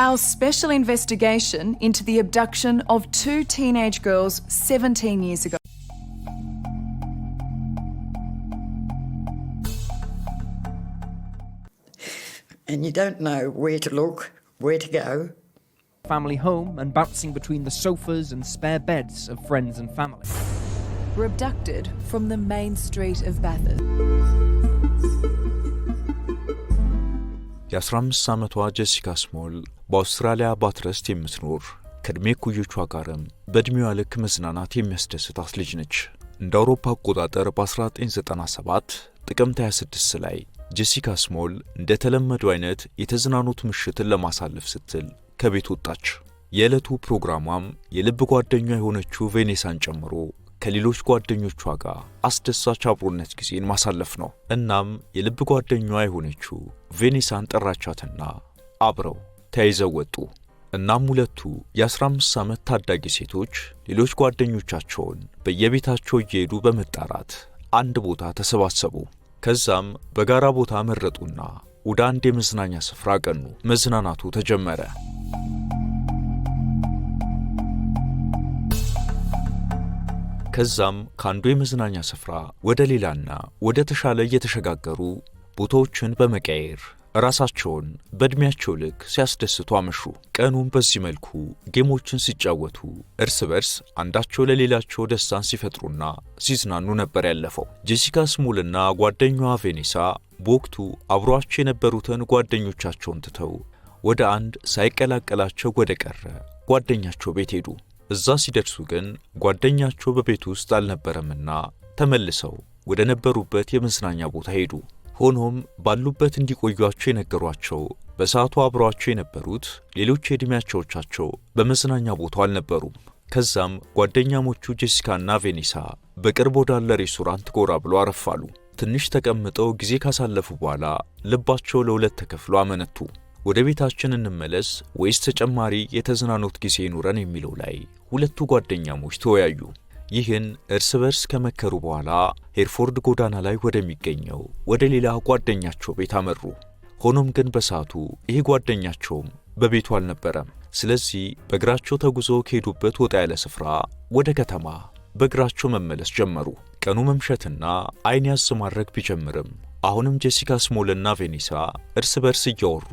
Our special investigation into the abduction of 2 teenage girls 17 years ago. And you don't know where to look, where to go. Family home and bouncing between the sofas and spare beds of friends and family. Were abducted from the main street of Bathurst. የ15 ዓመቷ ጄሲካ ስሞል በአውስትራሊያ ባትረስት የምትኖር ከዕድሜ እኩዮቿ ጋርም በዕድሜዋ ልክ መዝናናት የሚያስደስታት ልጅ ነች። እንደ አውሮፓ አቆጣጠር በ1997 ጥቅምት 26 ላይ ጄሲካ ስሞል እንደተለመደው አይነት የተዝናኖት ምሽትን ለማሳለፍ ስትል ከቤት ወጣች። የዕለቱ ፕሮግራሟም የልብ ጓደኛ የሆነችው ቬኔሳን ጨምሮ ከሌሎች ጓደኞቿ ጋር አስደሳች አብሮነት ጊዜን ማሳለፍ ነው። እናም የልብ ጓደኛዋ የሆነችው ቬኔሳን ጠራቻትና አብረው ተያይዘው ወጡ። እናም ሁለቱ የ15 ዓመት ታዳጊ ሴቶች ሌሎች ጓደኞቻቸውን በየቤታቸው እየሄዱ በመጣራት አንድ ቦታ ተሰባሰቡ። ከዛም በጋራ ቦታ መረጡና ወደ አንድ የመዝናኛ ስፍራ ቀኑ። መዝናናቱ ተጀመረ። ከዛም ካንዱ የመዝናኛ ስፍራ ወደ ሌላና ወደ ተሻለ እየተሸጋገሩ ቦታዎችን በመቀየር ራሳቸውን በእድሜያቸው ልክ ሲያስደስቱ አመሹ። ቀኑን በዚህ መልኩ ጌሞችን ሲጫወቱ እርስ በርስ አንዳቸው ለሌላቸው ደስታን ሲፈጥሩና ሲዝናኑ ነበር ያለፈው። ጄሲካ ስሞልና ጓደኛዋ ቬኔሳ በወቅቱ አብሯቸው የነበሩትን ጓደኞቻቸውን ትተው ወደ አንድ ሳይቀላቀላቸው ወደ ቀረ ጓደኛቸው ቤት ሄዱ። እዛ ሲደርሱ ግን ጓደኛቸው በቤት ውስጥ አልነበረምና ተመልሰው ወደ ነበሩበት የመዝናኛ ቦታ ሄዱ። ሆኖም ባሉበት እንዲቆዩአቸው የነገሯቸው በሰዓቱ አብሯቸው የነበሩት ሌሎች የዕድሜያቸዎቻቸው በመዝናኛ ቦታው አልነበሩም። ከዛም ጓደኛሞቹ ጄሲካና ቬኔሳ በቅርብ ወዳለ ሬስቶራንት ጎራ ብሎ አረፋሉ። ትንሽ ተቀምጠው ጊዜ ካሳለፉ በኋላ ልባቸው ለሁለት ተከፍሎ አመነቱ። ወደ ቤታችን እንመለስ ወይስ ተጨማሪ የተዝናኖት ጊዜ ይኑረን የሚለው ላይ ሁለቱ ጓደኛሞች ተወያዩ። ይህን እርስ በርስ ከመከሩ በኋላ ሄርፎርድ ጎዳና ላይ ወደሚገኘው ወደ ሌላ ጓደኛቸው ቤት አመሩ። ሆኖም ግን በሰዓቱ ይህ ጓደኛቸውም በቤቱ አልነበረም። ስለዚህ በእግራቸው ተጉዘው ከሄዱበት ወጣ ያለ ስፍራ ወደ ከተማ በእግራቸው መመለስ ጀመሩ። ቀኑ መምሸትና አይን ያዝ ማድረግ ቢጀምርም አሁንም ጄሲካ ስሞልና ቬኔሳ እርስ በርስ እያወሩ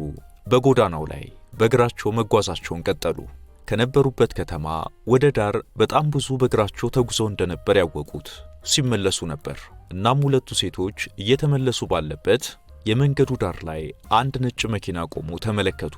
በጎዳናው ላይ በእግራቸው መጓዛቸውን ቀጠሉ። ከነበሩበት ከተማ ወደ ዳር በጣም ብዙ በእግራቸው ተጉዘው እንደነበር ያወቁት ሲመለሱ ነበር። እናም ሁለቱ ሴቶች እየተመለሱ ባለበት የመንገዱ ዳር ላይ አንድ ነጭ መኪና ቆሞ ተመለከቱ።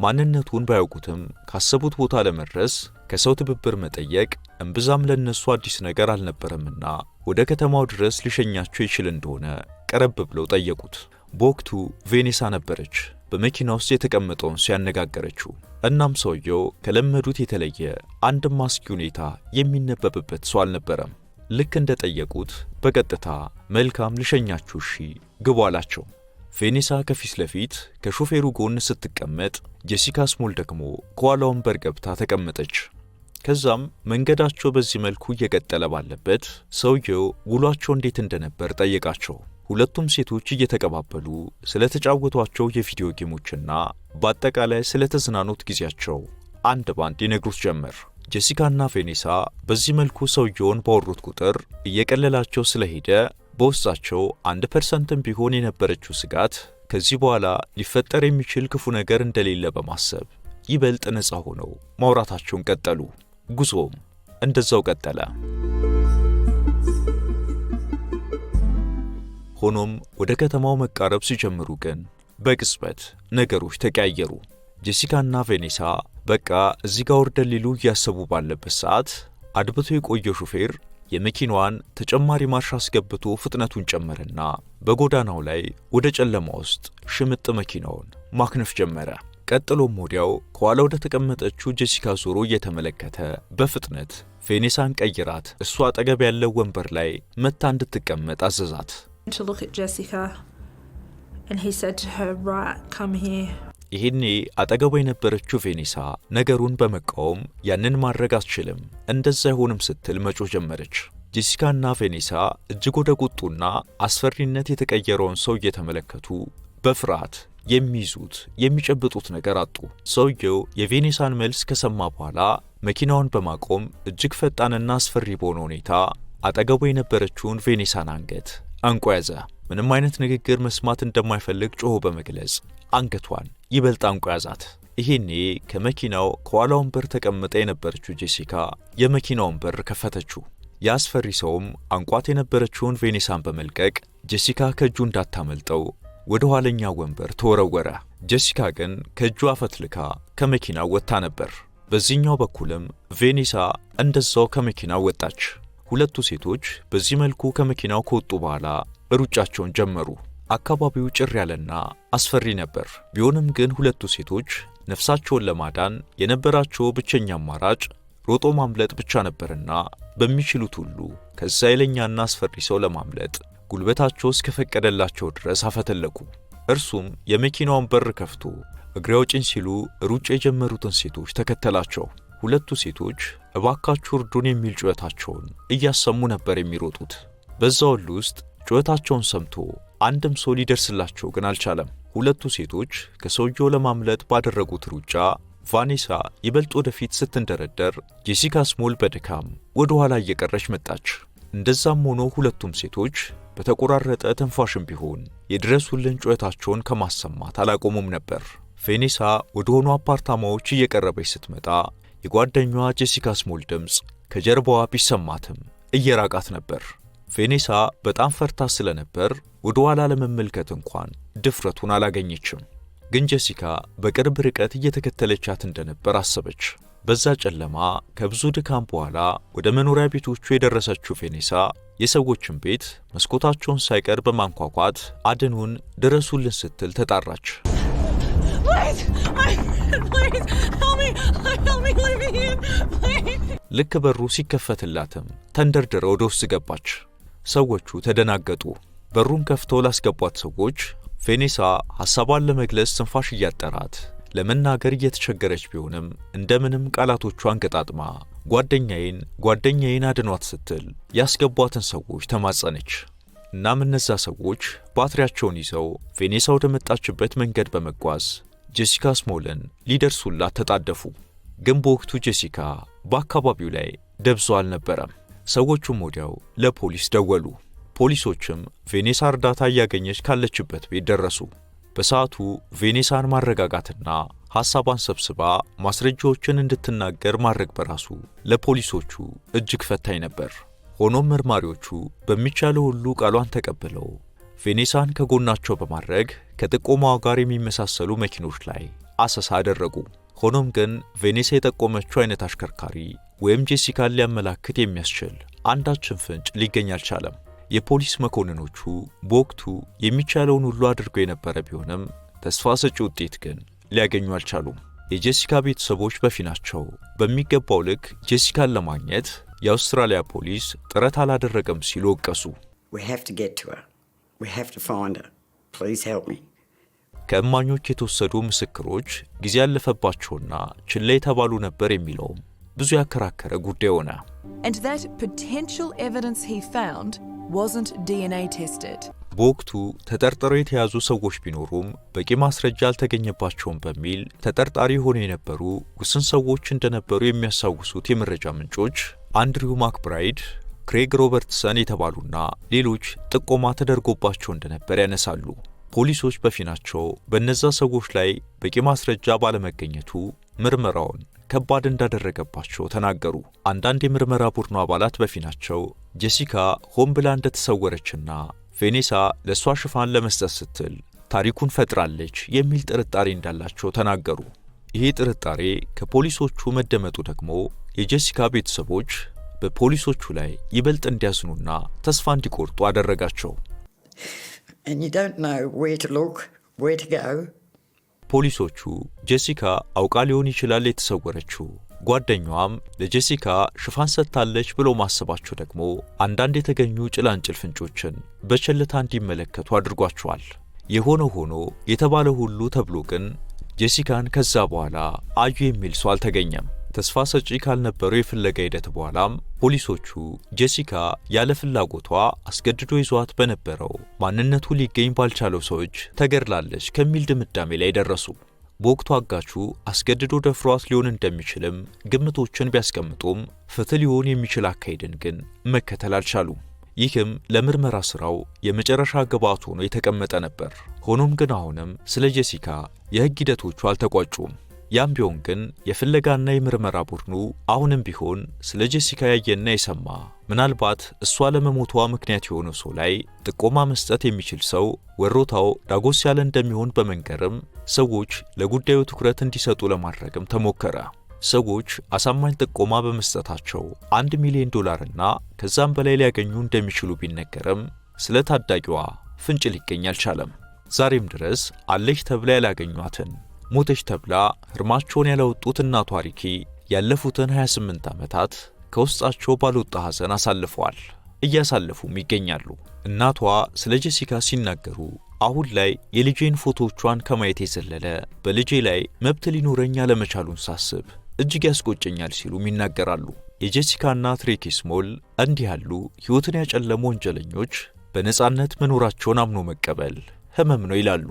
ማንነቱን ባያውቁትም ካሰቡት ቦታ ለመድረስ ከሰው ትብብር መጠየቅ እምብዛም ለነሱ አዲስ ነገር አልነበረምና ወደ ከተማው ድረስ ሊሸኛቸው ይችል እንደሆነ ቀረብ ብለው ጠየቁት። በወቅቱ ቬኔሳ ነበረች በመኪና ውስጥ የተቀመጠውን ሲያነጋገረችው። እናም ሰውየው ከለመዱት የተለየ አንድም አስጊ ሁኔታ የሚነበብበት ሰው አልነበረም። ልክ እንደጠየቁት በቀጥታ መልካም ልሸኛችሁ እሺ ግቡ አላቸው። ቬኔሳ ከፊት ለፊት ከሾፌሩ ጎን ስትቀመጥ፣ ጄሲካ ስሞል ደግሞ ከኋላ ወንበር ገብታ ተቀመጠች። ከዛም መንገዳቸው በዚህ መልኩ እየቀጠለ ባለበት ሰውየው ውሏቸው እንዴት እንደነበር ጠየቃቸው። ሁለቱም ሴቶች እየተቀባበሉ ስለተጫወቷቸው የቪዲዮ ጌሞችና በአጠቃላይ ስለተዝናኖት ጊዜያቸው አንድ ባንድ ይነግሩት ጀመር። ጄሲካና ቬኔሳ በዚህ መልኩ ሰውየውን ባወሩት ቁጥር እየቀለላቸው ስለሄደ በውስጣቸው 1% ቢሆን የነበረችው ስጋት ከዚህ በኋላ ሊፈጠር የሚችል ክፉ ነገር እንደሌለ በማሰብ ይበልጥ ነፃ ሆነው ማውራታቸውን ቀጠሉ። ጉዞም እንደዛው ቀጠለ። ሆኖም ወደ ከተማው መቃረብ ሲጀምሩ ግን በቅጽበት ነገሮች ተቀያየሩ። ጄሲካና ቬኔሳ በቃ እዚህ ጋር ወርደን ሊሉ እያሰቡ ባለበት ሰዓት አድብቶ የቆየው ሹፌር የመኪናዋን ተጨማሪ ማርሽ አስገብቶ ፍጥነቱን ጨመረና በጎዳናው ላይ ወደ ጨለማ ውስጥ ሽምጥ መኪናውን ማክነፍ ጀመረ። ቀጥሎም ወዲያው ከኋላ ወደ ተቀመጠችው ጄሲካ ዞሮ እየተመለከተ በፍጥነት ቬኔሳን ቀይራት እሷ አጠገብ ያለው ወንበር ላይ መታ እንድትቀመጥ አዘዛት። to look at Jessica and he said to her, right, come here. ይሄኔ አጠገቧ የነበረችው ቬኔሳ ነገሩን በመቃወም ያንን ማድረግ አትችልም እንደዛ አይሆንም ስትል መጮህ ጀመረች። ጄሲካና ቬኔሳ እጅግ ወደ ቁጡና አስፈሪነት የተቀየረውን ሰው እየተመለከቱ በፍርሃት የሚይዙት የሚጨብጡት ነገር አጡ። ሰውየው የቬኔሳን መልስ ከሰማ በኋላ መኪናውን በማቆም እጅግ ፈጣንና አስፈሪ በሆነ ሁኔታ አጠገቡ የነበረችውን ቬኔሳን አንገት አንቆ ያዘ። ምንም አይነት ንግግር መስማት እንደማይፈልግ ጮሆ በመግለጽ አንገቷን ይበልጥ አንቆ ያዛት። ይሄኔ ከመኪናው ከኋላ ወንበር ተቀምጣ የነበረችው ጄሲካ የመኪናውን በር ከፈተችው። ያስፈሪ ሰውም አንቋት የነበረችውን ቬኔሳን በመልቀቅ ጄሲካ ከእጁ እንዳታመልጠው ወደ ኋለኛው ወንበር ተወረወረ። ጄሲካ ግን ከእጁ አፈትልካ ከመኪናው ወጥታ ነበር። በዚህኛው በኩልም ቬኔሳ እንደዛው ከመኪናው ወጣች። ሁለቱ ሴቶች በዚህ መልኩ ከመኪናው ከወጡ በኋላ ሩጫቸውን ጀመሩ። አካባቢው ጭር ያለና አስፈሪ ነበር። ቢሆንም ግን ሁለቱ ሴቶች ነፍሳቸውን ለማዳን የነበራቸው ብቸኛ አማራጭ ሮጦ ማምለጥ ብቻ ነበርና በሚችሉት ሁሉ ከዛ ኃይለኛና አስፈሪ ሰው ለማምለጥ ጉልበታቸው እስከፈቀደላቸው ድረስ አፈተለኩ። እርሱም የመኪናውን በር ከፍቶ እግሬ አውጭኝ ሲሉ ሩጫ የጀመሩትን ሴቶች ተከተላቸው። ሁለቱ ሴቶች እባካችሁ እርዱን የሚል ጩኸታቸውን እያሰሙ ነበር የሚሮጡት። በዛው ውስጥ ጩኸታቸውን ሰምቶ አንድም ሰው ሊደርስላቸው ግን አልቻለም። ሁለቱ ሴቶች ከሰውየው ለማምለጥ ባደረጉት ሩጫ ቫኔሳ ይበልጥ ወደፊት ስትንደረደር፣ ጄሲካ ስሞል በድካም ወደ ኋላ እየቀረች መጣች። እንደዛም ሆኖ ሁለቱም ሴቶች በተቆራረጠ ትንፋሽም ቢሆን የድረሱልን ጩኸታቸውን ከማሰማት አላቆሙም ነበር። ቬኔሳ ወደ ሆኑ አፓርታማዎች እየቀረበች ስትመጣ የጓደኛዋ ጄሲካ ስሞል ድምፅ ከጀርባዋ ቢሰማትም እየራቃት ነበር። ቬኔሳ በጣም ፈርታ ስለነበር ወደ ኋላ ለመመልከት እንኳን ድፍረቱን አላገኘችም። ግን ጄሲካ በቅርብ ርቀት እየተከተለቻት እንደነበር አሰበች። በዛ ጨለማ ከብዙ ድካም በኋላ ወደ መኖሪያ ቤቶቹ የደረሰችው ቬኔሳ የሰዎችን ቤት መስኮታቸውን ሳይቀር በማንኳኳት አድኑን ድረሱልን ስትል ተጣራች። ልክ በሩ ሲከፈትላትም ተንደርድራ ወደ ውስጥ ገባች። ሰዎቹ ተደናገጡ። በሩን ከፍተው ላስገቧት ሰዎች ቬኔሳ ሐሳቧን ለመግለጽ ትንፋሽ እያጠራት ለመናገር እየተቸገረች ቢሆንም እንደምንም ቃላቶቿን ገጣጥማ ጓደኛዬን አድኗት ስትል ያስገቧትን ሰዎች ተማጸነች። እናም እነዛ ሰዎች ባትሪያቸውን ይዘው ቬኔሳ ወደ መጣችበት መንገድ በመጓዝ ጄሲካ ስሞልን ሊደርሱላት ተጣደፉ። ግን በወቅቱ ጄሲካ በአካባቢው ላይ ደብዞ አልነበረም። ሰዎቹም ወዲያው ለፖሊስ ደወሉ። ፖሊሶችም ቬኔሳ እርዳታ እያገኘች ካለችበት ቤት ደረሱ። በሰዓቱ ቬኔሳን ማረጋጋትና ሐሳቧን ሰብስባ ማስረጃዎችን እንድትናገር ማድረግ በራሱ ለፖሊሶቹ እጅግ ፈታኝ ነበር። ሆኖም መርማሪዎቹ በሚቻለው ሁሉ ቃሏን ተቀብለው ቬኔሳን ከጎናቸው በማድረግ ከጥቆማዋ ጋር የሚመሳሰሉ መኪኖች ላይ አሰሳ አደረጉ። ሆኖም ግን ቬኔሳ የጠቆመችው አይነት አሽከርካሪ ወይም ጄሲካን ሊያመላክት የሚያስችል አንዳችን ፍንጭ ሊገኝ አልቻለም። የፖሊስ መኮንኖቹ በወቅቱ የሚቻለውን ሁሉ አድርገው የነበረ ቢሆንም ተስፋ ሰጪ ውጤት ግን ሊያገኙ አልቻሉም። የጄሲካ ቤተሰቦች በፊናቸው በሚገባው ልክ ጄሲካን ለማግኘት የአውስትራሊያ ፖሊስ ጥረት አላደረገም ሲሉ ወቀሱ። ከእማኞች የተወሰዱ ምስክሮች ጊዜ ያለፈባቸውና ችላ የተባሉ ነበር የሚለውም ብዙ ያከራከረ ጉዳይ ሆነ። And that potential evidence he found wasn't DNA tested. በወቅቱ ተጠርጥረው የተያዙ ሰዎች ቢኖሩም በቂ ማስረጃ አልተገኘባቸውም በሚል ተጠርጣሪ ሆነው የነበሩ ውስን ሰዎች እንደነበሩ የሚያሳውሱት የመረጃ ምንጮች አንድሪው ማክብራይድ፣ ክሬግ ሮበርትሰን የተባሉና ሌሎች ጥቆማ ተደርጎባቸው እንደነበር ያነሳሉ። ፖሊሶች በፊናቸው በእነዛ ሰዎች ላይ በቂ ማስረጃ ባለመገኘቱ ምርመራውን ከባድ እንዳደረገባቸው ተናገሩ። አንዳንድ የምርመራ ቡድኑ አባላት በፊናቸው ጄሲካ ሆን ብላ እንደተሰወረችና ቬኔሳ ለሷ ሽፋን ለመስጠት ስትል ታሪኩን ፈጥራለች የሚል ጥርጣሬ እንዳላቸው ተናገሩ። ይሄ ጥርጣሬ ከፖሊሶቹ መደመጡ ደግሞ የጄሲካ ቤተሰቦች በፖሊሶቹ ላይ ይበልጥ እንዲያዝኑና ተስፋ እንዲቆርጡ አደረጋቸው። And you don't know where to look, where to go. ፖሊሶቹ ጄሲካ አውቃ ሊሆን ይችላል የተሰወረችው፣ ጓደኛዋም ለጄሲካ ሽፋን ሰጥታለች ብሎ ማሰባቸው ደግሞ አንዳንድ የተገኙ ጭላንጭል ፍንጮችን በቸልታ እንዲመለከቱ አድርጓቸዋል። የሆነ ሆኖ የተባለ ሁሉ ተብሎ ግን ጄሲካን ከዛ በኋላ አዩ የሚል ሰው አልተገኘም። ተስፋ ሰጪ ካልነበረው የፍለጋ ሂደት በኋላም ፖሊሶቹ ጄሲካ ያለ ፍላጎቷ አስገድዶ ይዟት በነበረው ማንነቱ ሊገኝ ባልቻለው ሰዎች ተገድላለች ከሚል ድምዳሜ ላይ ደረሱ። በወቅቱ አጋቹ አስገድዶ ደፍሯት ሊሆን እንደሚችልም ግምቶችን ቢያስቀምጡም ፍትህ ሊሆን የሚችል አካሄድን ግን መከተል አልቻሉም። ይህም ለምርመራ ስራው የመጨረሻ ግብዓት ሆኖ የተቀመጠ ነበር። ሆኖም ግን አሁንም ስለ ጄሲካ የህግ ሂደቶቹ አልተቋጩም። ያም ቢሆን ግን የፍለጋና የምርመራ ቡድኑ አሁንም ቢሆን ስለ ጄሲካ ያየና የሰማ ምናልባት እሷ ለመሞቷ ምክንያት የሆነው ሰው ላይ ጥቆማ መስጠት የሚችል ሰው ወሮታው ዳጎስ ያለ እንደሚሆን በመንገርም ሰዎች ለጉዳዩ ትኩረት እንዲሰጡ ለማድረግም ተሞከረ። ሰዎች አሳማኝ ጥቆማ በመስጠታቸው $1 ሚሊዮን እና ከዛም በላይ ሊያገኙ እንደሚችሉ ቢነገርም ስለ ታዳጊዋ ፍንጭ ሊገኝ አልቻለም። ዛሬም ድረስ አለች ተብላ ያላገኟትን ሞተች ተብላ ህርማቸውን ያላወጡት እናቷ ሪኪ ያለፉትን 28 ዓመታት ከውስጣቸው ባልወጣ ሐዘን አሳልፈዋል፣ እያሳለፉም ይገኛሉ። እናቷ ስለ ጄሲካ ሲናገሩ አሁን ላይ የልጄን ፎቶዎቿን ከማየት የዘለለ በልጄ ላይ መብት ሊኖረኝ አለመቻሉን ሳስብ እጅግ ያስቆጨኛል ሲሉም ይናገራሉ። የጄሲካ እናት ሪኪ ስሞል እንዲህ ያሉ ሕይወትን ያጨለሙ ወንጀለኞች በነጻነት መኖራቸውን አምኖ መቀበል ህመም ነው ይላሉ።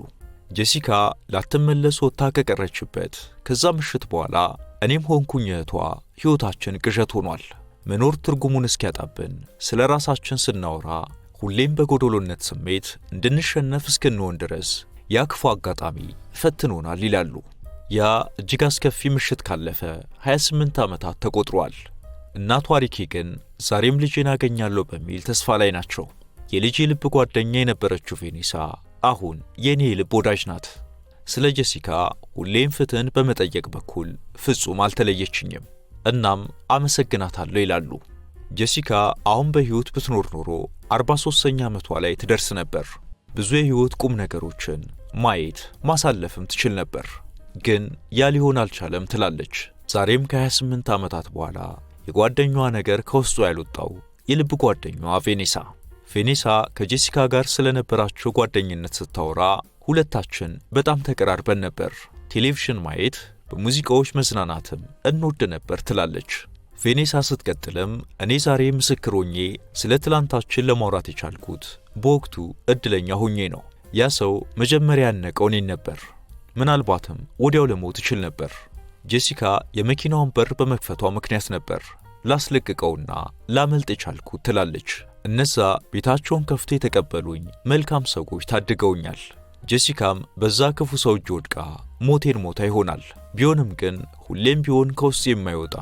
ጄሲካ ላትመለስ ወጥታ ከቀረችበት ከዛ ምሽት በኋላ እኔም ሆንኩኝ እህቷ ሕይወታችን ቅዠት ሆኗል። መኖር ትርጉሙን እስኪያጣብን ስለ ራሳችን ስናወራ ሁሌም በጎዶሎነት ስሜት እንድንሸነፍ እስክንሆን ድረስ ያ ክፉ አጋጣሚ ፈትኖናል ይላሉ። ያ እጅግ አስከፊ ምሽት ካለፈ 28 ዓመታት ተቆጥሯል። እናቷ ሪኪ ግን ዛሬም ልጄን አገኛለሁ በሚል ተስፋ ላይ ናቸው። የልጄ ልብ ጓደኛ የነበረችው ቬኔሳ አሁን የኔ ልብ ወዳጅ ናት። ስለ ጄሲካ ሁሌም ፍትህን በመጠየቅ በኩል ፍጹም አልተለየችኝም። እናም አመሰግናታለሁ ይላሉ። ጄሲካ አሁን በሕይወት ብትኖር ኖሮ 43ኛ ዓመቷ ላይ ትደርስ ነበር። ብዙ የሕይወት ቁም ነገሮችን ማየት ማሳለፍም ትችል ነበር። ግን ያ ሊሆን አልቻለም ትላለች። ዛሬም ከ28 ዓመታት በኋላ የጓደኛዋ ነገር ከውስጡ ያልወጣው የልብ ጓደኛዋ ቬኔሳ ከጄሲካ ጋር ስለነበራቸው ጓደኝነት ስታወራ ሁለታችን በጣም ተቀራርበን ነበር። ቴሌቪዥን ማየት፣ በሙዚቃዎች መዝናናትም እንወድ ነበር ትላለች። ቬኔሳ ስትቀጥልም እኔ ዛሬ ምስክር ሆኜ ስለ ትላንታችን ለማውራት የቻልኩት በወቅቱ እድለኛ ሆኜ ነው። ያ ሰው መጀመሪያ ያነቀው እኔን ነበር። ምናልባትም ወዲያው ለሞት ይችል ነበር። ጄሲካ የመኪናውን በር በመክፈቷ ምክንያት ነበር ላስለቅቀውና ላመልጥ የቻልኩት ትላለች። እነዛ ቤታቸውን ከፍቶ የተቀበሉኝ መልካም ሰዎች ታድገውኛል። ጄሲካም በዛ ክፉ ሰው እጅ ወድቃ ሞቴን ሞታ ይሆናል። ቢሆንም ግን ሁሌም ቢሆን ከውስጥ የማይወጣ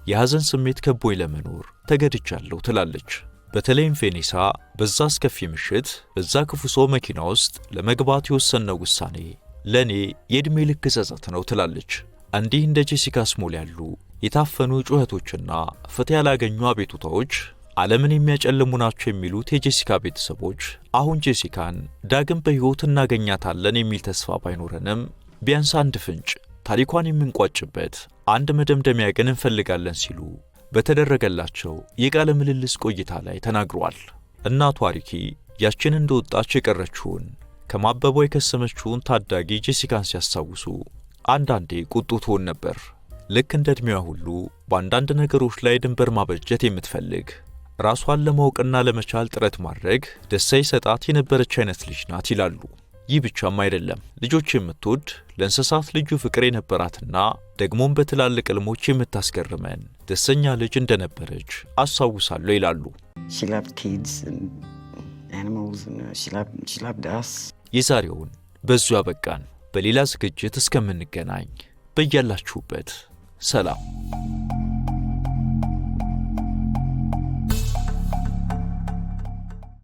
የሐዘን ስሜት ከቦኝ ለመኖር ተገድቻለሁ ትላለች። በተለይም ቬኔሳ በዛ አስከፊ ምሽት በዛ ክፉ ሰው መኪና ውስጥ ለመግባት የወሰነው ውሳኔ ለኔ የዕድሜ ልክ ጸጸት ነው ትላለች። እንዲህ እንደ ጄሲካ ስሞል ያሉ የታፈኑ ጩኸቶችና ፍትህ ያላገኙ አቤቱታዎች ዓለምን የሚያጨልሙ ናቸው የሚሉት የጄሲካ ቤተሰቦች አሁን ጄሲካን ዳግም በሕይወት እናገኛታለን የሚል ተስፋ ባይኖረንም ቢያንስ አንድ ፍንጭ ታሪኳን የምንቋጭበት አንድ መደምደሚያ ግን እንፈልጋለን ሲሉ በተደረገላቸው የቃለ ምልልስ ቆይታ ላይ ተናግሯል። እናቷ ሪኪ ያችን እንደወጣች የቀረችውን ከማበቧ የከሰመችውን ታዳጊ ጄሲካን ሲያስታውሱ አንዳንዴ ቁጡ ትሆን ነበር። ልክ እንደ ዕድሜዋ ሁሉ በአንዳንድ ነገሮች ላይ ድንበር ማበጀት የምትፈልግ ራሷን ለማወቅና ለመቻል ጥረት ማድረግ ደስታ ይሰጣት የነበረች አይነት ልጅ ናት ይላሉ። ይህ ብቻም አይደለም፣ ልጆች የምትወድ ለእንስሳት ልዩ ፍቅር የነበራትና ደግሞም በትላልቅ ዕልሞች የምታስገርመን ደስተኛ ልጅ እንደነበረች አስታውሳለሁ ይላሉ። የዛሬውን በዚሁ አበቃን። በሌላ ዝግጅት እስከምንገናኝ በያላችሁበት ሰላም።